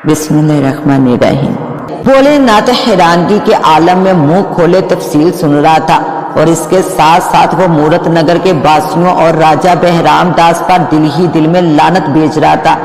بسم اللہ الرحمن الرحیم۔ بھولے ناتھ حیرانگی کے عالم میں منہ کھولے تفصیل سن رہا تھا، اور اس کے ساتھ ساتھ وہ مورت نگر کے باسیوں اور راجہ بہرام داس پر دل ہی دل میں لعنت بھیج رہا تھا،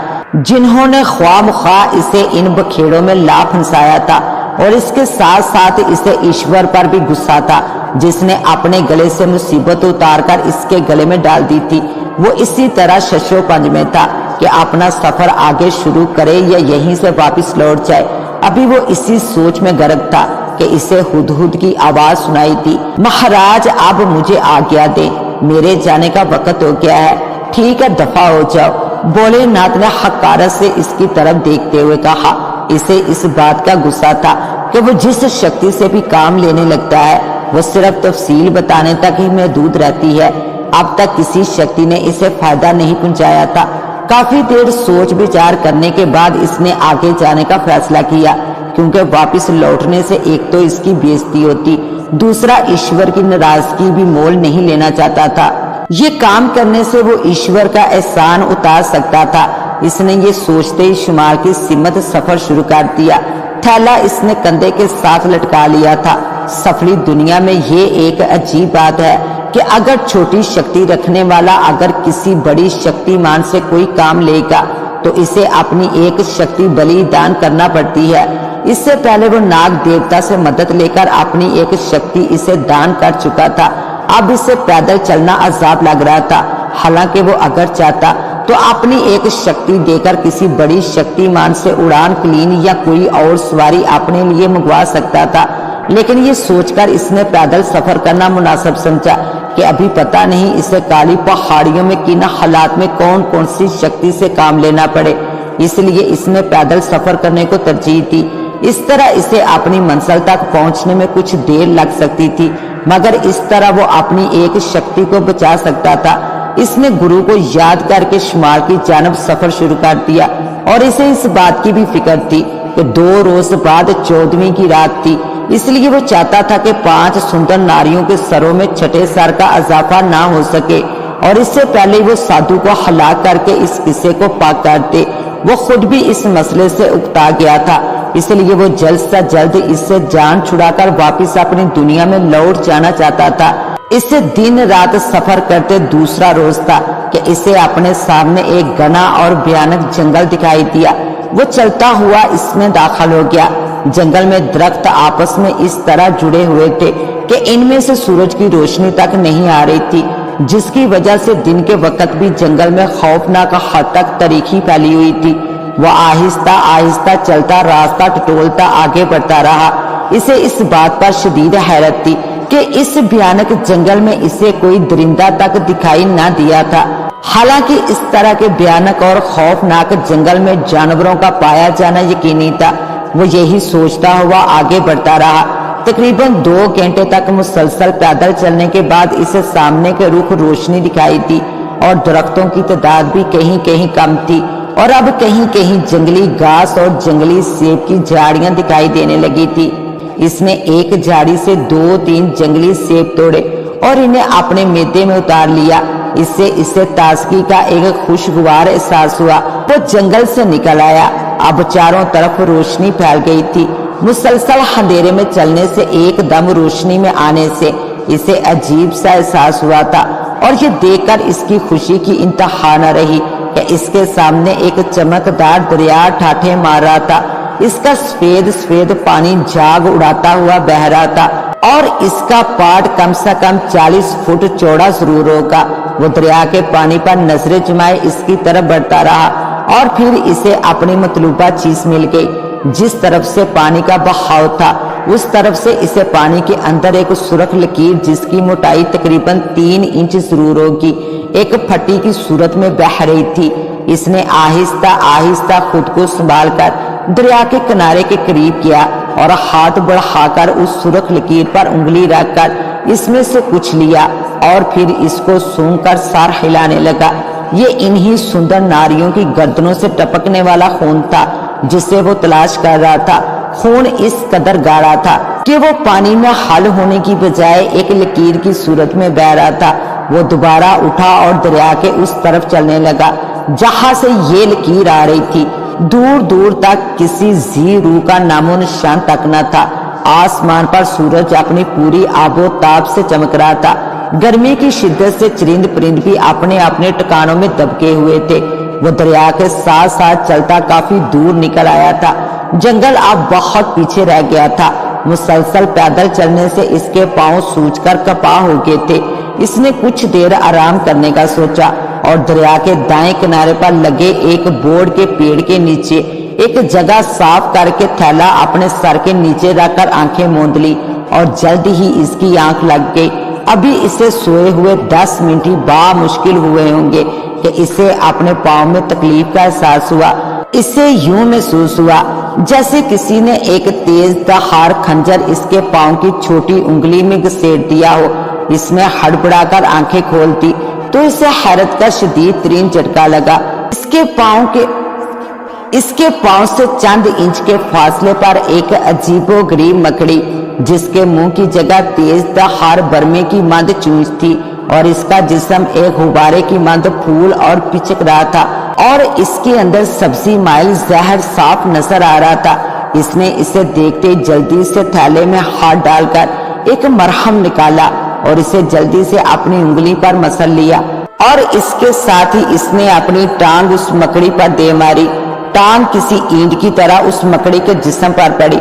جنہوں نے خواہ مخواہ اسے ان بکھیڑوں میں لا پھنسایا تھا، اور اس کے ساتھ ساتھ اسے ایشور پر بھی غصہ تھا، جس نے اپنے گلے سے مصیبت اتار کر اس کے گلے میں ڈال دی تھی۔ وہ اسی طرح ششو پنج میں تھا کہ اپنا سفر آگے شروع کرے یا یہیں سے واپس لوٹ جائے۔ ابھی وہ اسی سوچ میں غرق تھا کہ اسے ہدہد کی آواز سنائی تھی، مہاراج اب مجھے آگیا دیں، میرے جانے کا وقت ہو گیا ہے، ٹھیک ہے دفع ہو جاؤ۔ بھولے ناتھ نے حقارت سے اس کی طرف دیکھتے ہوئے کہا۔ اسے اس بات کا غصہ تھا کہ وہ جس شکتی سے بھی کام لینے لگتا ہے وہ صرف تفصیل بتانے تک ہی محدود رہتی ہے۔ اب تک کسی شکتی نے اسے فائدہ نہیں پہنچایا تھا۔ کافی دیر سوچ بچار کرنے کے بعد اس نے آگے جانے کا فیصلہ کیا، کیونکہ واپس لوٹنے سے ایک تو اس کی بے عزتی ہوتی، دوسرا ایشور کی ناراضگی بھی مول نہیں لینا چاہتا تھا۔ یہ کام کرنے سے وہ ایشور کا احسان اتار سکتا تھا۔ اس نے یہ سوچتے ہی شمار کی سمت سفر شروع کر دیا۔ تھیلا اس نے کندھے کے ساتھ لٹکا لیا تھا۔ سفری دنیا میں یہ ایک عجیب بات ہے کہ اگر چھوٹی شکتی رکھنے والا اگر کسی بڑی شکتی مان سے کوئی کام لے گا تو اسے اپنی ایک شکتی بلی دان کرنا پڑتی ہے۔ اس سے پہلے وہ ناگ دیوتا سے مدد لے کر اپنی ایک شکتی اسے دان کر چکا تھا۔ اب اسے پیدل چلنا عذاب لگ رہا تھا، حالانکہ وہ اگر چاہتا تو اپنی ایک شکتی دے کر کسی بڑی شکتی مان سے اڑان کلین یا کوئی اور سواری اپنے لیے منگوا سکتا تھا، لیکن یہ سوچ کر اس نے پیدل سفر کرنا مناسب سمجھا کہ ابھی پتہ نہیں اسے کالی پہاڑیوں میں کن حالات میں کون کون سی شکتی سے کام لینا پڑے، اس لیے اس نے پیدل سفر کرنے کو ترجیح دی۔ اس طرح اسے اپنی منزل تک پہنچنے میں کچھ دیر لگ سکتی تھی، مگر اس طرح وہ اپنی ایک شکتی کو بچا سکتا تھا۔ اس نے گرو کو یاد کر کے شمال کی جانب سفر شروع کر دیا، اور اسے اس بات کی بھی فکر تھی کہ 2 روز بعد 14ویں کی رات تھی، اس لیے وہ چاہتا تھا کہ 5 سندر ناریوں کے سروں میں چھٹے سر کا اضافہ نہ ہو سکے، اور اس سے پہلے وہ سادھو کو ہلاک کر کے اس قصے کو پاک کر دے۔ وہ خود بھی اس مسئلے سے اکتا گیا تھا، اس لیے وہ جلد سے جلد اس سے جان چھڑا کر واپس اپنی دنیا میں لوٹ جانا چاہتا تھا۔ اس سے دن رات سفر کرتے دوسرا روز تھا کہ اسے اپنے سامنے ایک گھنا اور بھیانک جنگل دکھائی دیا۔ وہ چلتا ہوا اس میں داخل ہو گیا۔ جنگل میں درخت آپس میں اس طرح جڑے ہوئے تھے کہ ان میں سے سورج کی روشنی تک نہیں آ رہی تھی، جس کی وجہ سے دن کے وقت بھی جنگل میں خوفناک حد تک تاریکی پھیلی ہوئی تھی۔ وہ آہستہ آہستہ چلتا راستہ ٹٹولتا آگے بڑھتا رہا۔ اسے اس بات پر شدید حیرت تھی کہ اس بھیانک جنگل میں اسے کوئی درندہ تک دکھائی نہ دیا تھا، حالانکہ اس طرح کے بھیانک اور خوفناک جنگل میں جانوروں کا پایا جانا یقینی تھا۔ وہ یہی سوچتا ہوا آگے بڑھتا رہا۔ تقریباً 2 گھنٹے تک مسلسل پیدل چلنے کے بعد اسے سامنے کے رخ روشنی دکھائی دی، اور درختوں کی تعداد بھی کہیں کہیں کم تھی، اور اب کہیں کہیں جنگلی گھاس اور جنگلی سیب کی جھاڑیاں دکھائی دینے لگی تھی۔ اس نے ایک جھاڑی سے 2-3 جنگلی سیب توڑے اور انہیں اپنے معدے میں اتار لیا۔ اس سے اسے تازگی کا ایک خوشگوار احساس ہوا۔ وہ جنگل سے نکل آیا۔ اب چاروں طرف روشنی پھیل گئی تھی۔ مسلسل اندھیرے میں چلنے سے ایک دم روشنی میں آنے سے اسے عجیب سا احساس ہوا تھا، اور یہ دیکھ کر اس کی خوشی کی انتہا نہ رہی کہ اس کے سامنے ایک چمکدار دریا ٹھاٹھے مار رہا تھا۔ اس کا سفید سفید پانی جھاگ اڑاتا ہوا بہ رہا تھا، اور اس کا پاٹ کم سے کم 40 فٹ چوڑا ضرور ہوگا۔ وہ دریا کے پانی پر نظریں جمائے اس کی طرف بڑھتا رہا، اور پھر اسے اپنی مطلوبہ چیز مل گئی۔ جس طرف سے پانی کا بہاؤ تھا اس طرف سے اسے پانی کے اندر ایک سرخ لکیر جس کی موٹائی تقریباً 3 انچ ضرور ہوگی ایک پھٹی کی صورت میں بہ رہی تھی۔ اس نے آہستہ آہستہ خود کو سنبھال کر دریا کے کنارے کے قریب کیا، اور ہاتھ بڑھا کر اس سرخ لکیر پر انگلی رکھ کر اس میں سے کچھ لیا، اور پھر اس کو سونگھ کر سر ہلانے لگا۔ یہ انہی سندر ناریوں کی گردنوں سے ٹپکنے والا خون تھا جسے وہ تلاش کر رہا تھا۔ خون اس قدر گاڑھا تھا کہ وہ پانی میں حل ہونے کی بجائے ایک لکیر کی صورت میں بہ رہا تھا۔ وہ دوبارہ اٹھا اور دریا کے اس طرف چلنے لگا جہاں سے یہ لکیر آ رہی تھی۔ दूर दूर तक किसी जी रूह का नामो निशान तक न था। आसमान पर सूरज अपनी पूरी आबोताब से चमक रहा था। गर्मी की शिद्दत से चरिंद परिंद भी अपने अपने ठिकानों में दबके हुए थे। वो दरिया के साथ साथ चलता काफी दूर निकल आया था। जंगल अब बहुत पीछे रह गया था। मुसलसल पैदल चलने से इसके पांव सूजकर कपा हो गए थे। इसने कुछ देर आराम करने का सोचा और दरिया के दाएं किनारे पर लगे एक बोर्ड के पेड़ के नीचे एक जगह साफ करके थैला अपने सर के नीचे रखकर आंखें मूंद ली और जल्द ही इसकी आंख लग गई। अभी इसे सोए हुए 10 मिनट ही बामुश्किल हुए होंगे कि इसे अपने पाँव में तकलीफ का एहसास हुआ। इसे यूं महसूस हुआ जैसे किसी ने एक तेज धार खंजर इसके पाँव की छोटी उंगली में घसेट दिया हो। इसने हड़बड़ाकर आंखें खोल दी तो इसे हैरत का शदीद तरीन झटका लगा। इसके पाँव से चंद इंच के फासले पर एक अजीबो गरीब मकड़ी, जिसके मुंह की जगह तेज धार बरमे की मंद चूंच थी और इसका जिस्म एक गुब्बारे की मंद फूल और पिचक रहा था और इसके अंदर सब्जी माइल जहर साफ नजर आ रहा था। इसने इसे देखते जल्दी से थैले में हाथ डालकर एक मरहम निकाला और इसे जल्दी से अपनी उंगली पर मसल लिया और इसके साथ ही इसने अपनी टांग उस मकड़ी पर दे मारी। टांग किसी ईंट की तरह उस मकड़ी के जिस्म पर पड़ी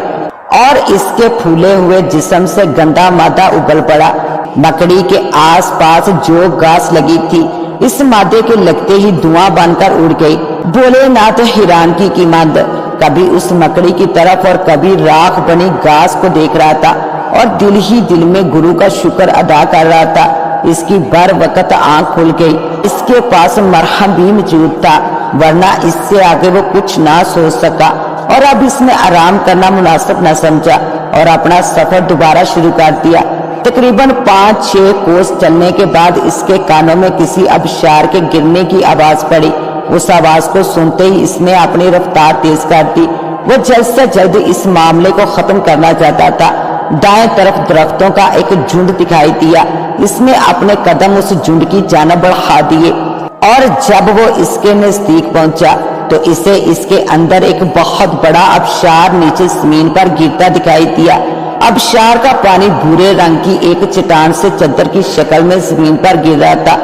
और इसके फूले हुए जिस्म से गंदा मादा उबल पड़ा। मकड़ी के आसपास जो घास लगी थी इस मादे के लगते ही धुआं बनकर उड़ गई। बोले ना तो हैरानगी की मंद कभी उस मकड़ी की तरफ और कभी राख बनी घास को देख रहा था और दिल ही दिल में गुरु का शुक्र अदा कर रहा था। इसकी बर वक्त आंख खुल गई। इसके पास मरहम भी मौजूद था, वरना इससे आगे वो कुछ ना सोच सका और अब इसने आराम करना मुनासिब न समझा और अपना सफर दोबारा शुरू कर दिया। तकरीबन 5-6 कोस चलने के बाद इसके कानों में किसी आबशार के गिरने की आवाज पड़ी। उस आवाज को सुनते ही इसने अपनी रफ्तार तेज कर दी। वो जल्द से जल्द इस मामले को खत्म करना चाहता था। दाएं तरफ दरख्तों का एक झुंड दिखाई दिया। इसने अपने कदम उस झुंड की जानिब बढ़ा दिए और जब वो इसके नजदीक पहुंचा तो इसे इसके अंदर एक बहुत बड़ा आबशार नीचे जमीन पर गिरता दिखाई दिया। आबशार का पानी भूरे रंग की एक चट्टान से चद्दर की शक्ल में जमीन पर गिर रहा था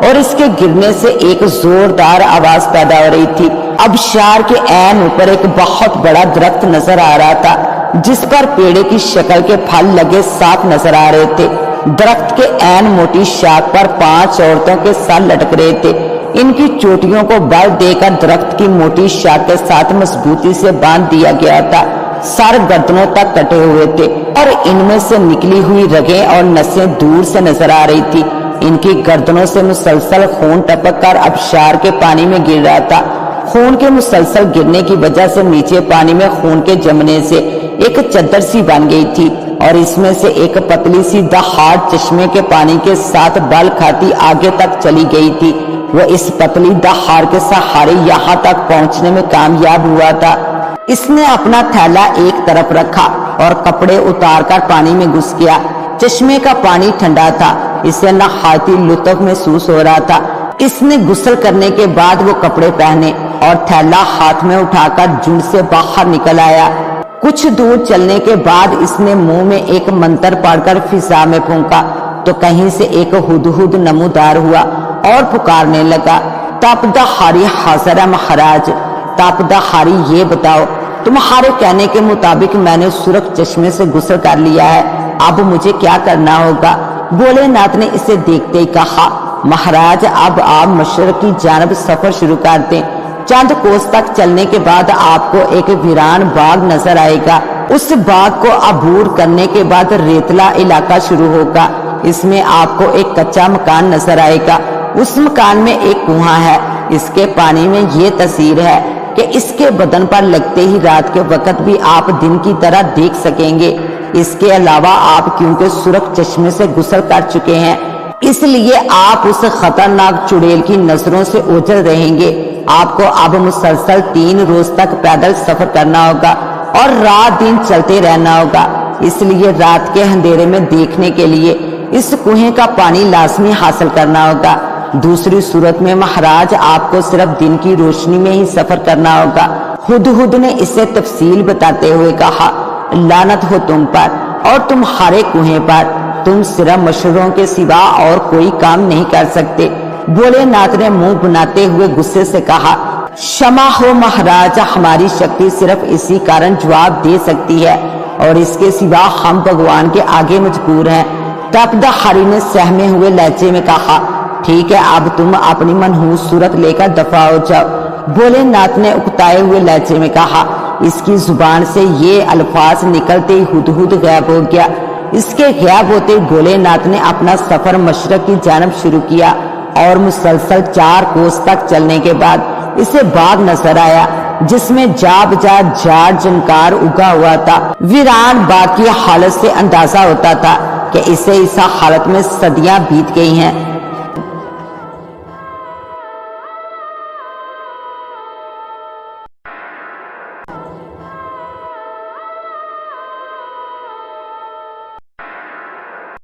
और इसके गिरने से एक जोरदार आवाज पैदा हो रही थी। आबशार के ऐन ऊपर एक बहुत बड़ा दरख्त नजर आ रहा था जिस पर पेड़े की शक्ल के फल लगे साफ नजर आ रहे थे। दरख्त के ऐन मोटी शाख पर 5 औरतों के सर लटक रहे थे। इनकी चोटियों को बल देकर दरख्त की मोटी शाख के साथ मजबूती से बांध दिया गया था। सर गर्दनों तक कटे हुए थे और इनमें से निकली हुई रगें और नसें दूर से नजर आ रही थी। इनकी गर्दनों से मुसलसल खून टपक कर आबशार के पानी में गिर रहा था। खून के मुसलसल गिरने की वजह से नीचे पानी में खून के जमने से एक चद्दर सी बन गई थी और इसमें से एक पतली सी दहाड़ चश्मे के पानी के साथ बल खाती आगे तक चली गई थी। वो इस पतली दहाड़ के सहारे यहाँ तक पहुँचने में कामयाब हुआ था। इसने अपना थैला एक तरफ रखा और कपड़े उतारकर पानी में घुस गया। चश्मे का पानी ठंडा था। इसे नहायती लुत्फ महसूस हो रहा था। इसने गुस्ल करने के बाद वो कपड़े पहने और थैला हाथ में उठाकर झुंड से बाहर निकल आया। कुछ दूर चलने के बाद इसने मुंह में एक मंत्र पढ़कर फिजा में फूंका तो कहीं से एक हुदहुद नमूदार हुआ और पुकारने लगा, तापदाहारी हाजिर है महाराज। तापदाहारी ये बताओ, तुम्हारे कहने के मुताबिक मैंने सुरख चश्मे से गुस्ल कर लिया है, अब मुझे क्या करना होगा? भोलेनाथ ने इसे देखते ही कहा, महाराज अब आप मशरक की जानब सफर शुरू कर दें। चंद कोस तक चलने के बाद आपको एक वीरान बाग नजर आएगा। उस बाग को अबूर करने के बाद रेतला इलाका शुरू होगा। इसमें आपको एक कच्चा मकान नजर आएगा। उस मकान में एक कुआं है। इसके पानी में ये तस्वीर है कि इसके बदन पर लगते ही रात के वक्त भी आप दिन की तरह देख सकेंगे। इसके अलावा आप क्योंकि सुरख चश्मे से गुस्ल कर चुके हैं, इसलिए आप उस खतरनाक चुड़ैल की नजरों से ओझल रहेंगे। आपको अब मुसलसल 3 रोज तक पैदल सफर करना होगा और रात दिन चलते रहना होगा। इसलिए रात के अंधेरे में देखने के लिए इस कुएं का पानी लाजमी हासिल करना होगा। दूसरी सूरत में महाराज आपको सिर्फ दिन की रोशनी में ही सफर करना होगा। हुदहुद ने इसे तफसील बताते हुए कहा, लानत हो तुम पर और तुम्हारे कुएं पर, तुम सिर्फ मशवरों के सिवा और कोई काम नहीं कर सकते। भोलेनाथ ने मुंह बनाते हुए गुस्से से कहा, क्षमा हो महाराज, हमारी शक्ति सिर्फ इसी कारण जवाब दे सकती है और इसके सिवा हम भगवान के आगे मजबूर हैं। तपदहारी ने सहमे हुए लहजे में कहा, ठीक है, अब तुम अपनी मनहूस सूरत लेकर दफा हो जाओ। भोलेनाथ ने उकताए हुए लहजे में कहा। इसकी जुबान से ये अल्फाज निकलते ही हुदहुद गायब हो गया। इसके गायब होते ही भोलेनाथ ने अपना सफर मशरक की जानब शुरू किया और मुसलसल 4 कोस तक चलने के बाद इसे बाग नजर आया जिसमें जा झाड़ जनकार उगा हुआ था। वीरान बाग की हालत से अंदाजा होता था कि इसे इस हालत में सदियां बीत गई हैं।